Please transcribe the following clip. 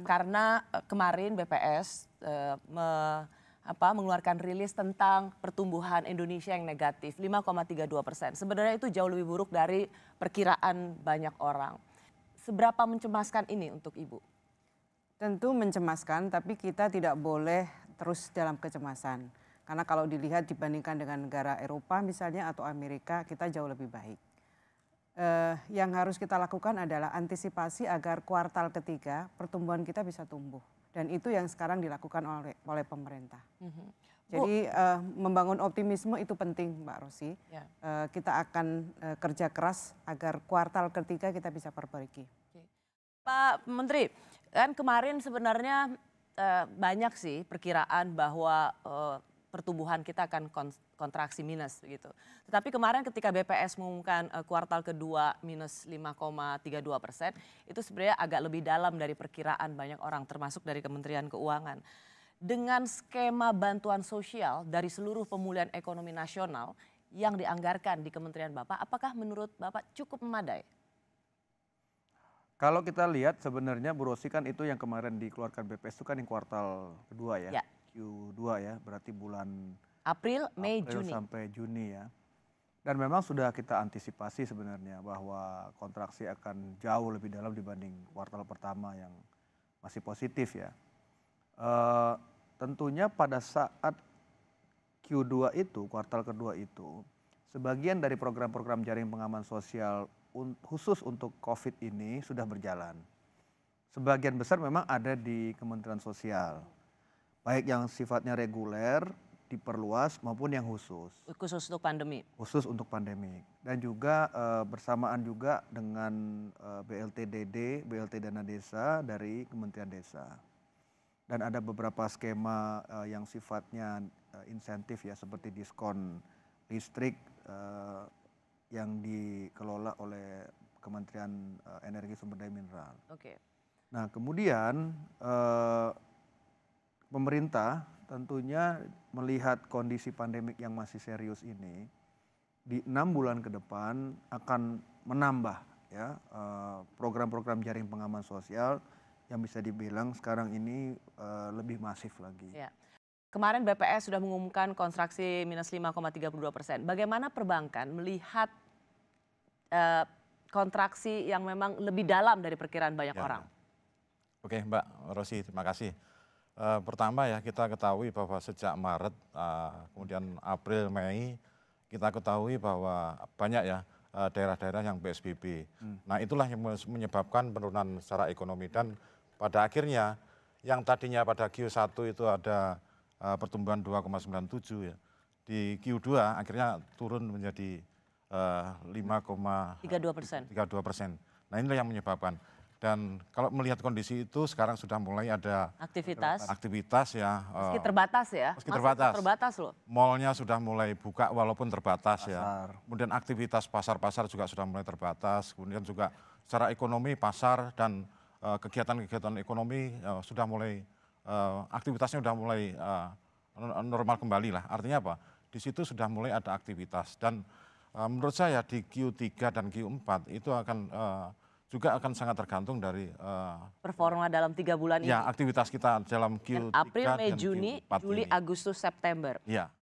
Karena kemarin BPS mengeluarkan rilis tentang pertumbuhan Indonesia yang negatif 5,32%. Sebenarnya itu jauh lebih buruk dari perkiraan banyak orang. Seberapa mencemaskan ini untuk Ibu? Tentu mencemaskan, tapi kita tidak boleh terus dalam kecemasan. Karena kalau dilihat dibandingkan dengan negara Eropa misalnya atau Amerika, kita jauh lebih baik. Yang harus kita lakukan adalah antisipasi agar kuartal ketiga pertumbuhan kita bisa tumbuh. Dan itu yang sekarang dilakukan oleh pemerintah. Jadi membangun optimisme itu penting, Mbak Rosi. Kita akan kerja keras agar kuartal ketiga kita bisa perbaiki. Pak Menteri, kan kemarin sebenarnya banyak sih perkiraan bahwa pertumbuhan kita akan kontraksi minus begitu. Tetapi kemarin ketika BPS mengumumkan kuartal kedua minus 5,32%, itu sebenarnya agak lebih dalam dari perkiraan banyak orang termasuk dari Kementerian Keuangan. Dengan skema bantuan sosial dari seluruh pemulihan ekonomi nasional yang dianggarkan di Kementerian Bapak, apakah menurut Bapak cukup memadai? Kalau kita lihat sebenarnya Bu Rosi kan itu yang kemarin dikeluarkan BPS itu kan yang kuartal kedua ya. Q2 ya, berarti bulan April, Mei, Juni. Sampai Juni ya. Dan memang sudah kita antisipasi sebenarnya bahwa kontraksi akan jauh lebih dalam dibanding kuartal pertama yang masih positif ya. Tentunya pada saat Q2 itu, kuartal kedua itu, sebagian dari program-program jaring pengaman sosial khusus untuk COVID ini sudah berjalan. Sebagian besar memang ada di Kementerian Sosial. Baik yang sifatnya reguler, diperluas maupun yang khusus. Khusus untuk pandemi? Khusus untuk pandemi. Dan juga bersamaan juga dengan BLT Dana Desa dari Kementerian Desa. Dan ada beberapa skema yang sifatnya insentif ya, seperti diskon listrik yang dikelola oleh Kementerian Energi Sumber Daya Mineral. Nah kemudian pemerintah tentunya melihat kondisi pandemik yang masih serius ini, di 6 bulan ke depan akan menambah ya program-program jaring pengaman sosial yang bisa dibilang sekarang ini lebih masif lagi. Kemarin BPS sudah mengumumkan kontraksi minus 5,32%. Bagaimana perbankan melihat kontraksi yang memang lebih dalam dari perkiraan banyak orang? Oke Mbak Rosi, terima kasih. Pertama ya kita ketahui bahwa sejak Maret, kemudian April, Mei, kita ketahui bahwa banyak ya daerah-daerah yang PSBB. Nah itulah yang menyebabkan penurunan secara ekonomi dan pada akhirnya yang tadinya pada Q1 itu ada pertumbuhan 2,97 ya. Di Q2 akhirnya turun menjadi 5,32%. Nah inilah yang menyebabkan. Dan kalau melihat kondisi itu sekarang sudah mulai ada aktivitas ya. Meski terbatas ya? Meski terbatas loh. Mallnya sudah mulai buka walaupun terbatas ya. Kemudian aktivitas pasar-pasar juga sudah mulai terbatas. Kemudian juga secara ekonomi pasar dan kegiatan-kegiatan ekonomi sudah mulai, aktivitasnya sudah mulai normal kembali lah. Artinya apa? Di situ sudah mulai ada aktivitas. Dan menurut saya di Q3 dan Q4 itu akan juga akan sangat tergantung dari performa dalam 3 bulan ini. Ya, aktivitas kita dalam Q3 April, Mei, Juni, Juli, Agustus, September. Ya.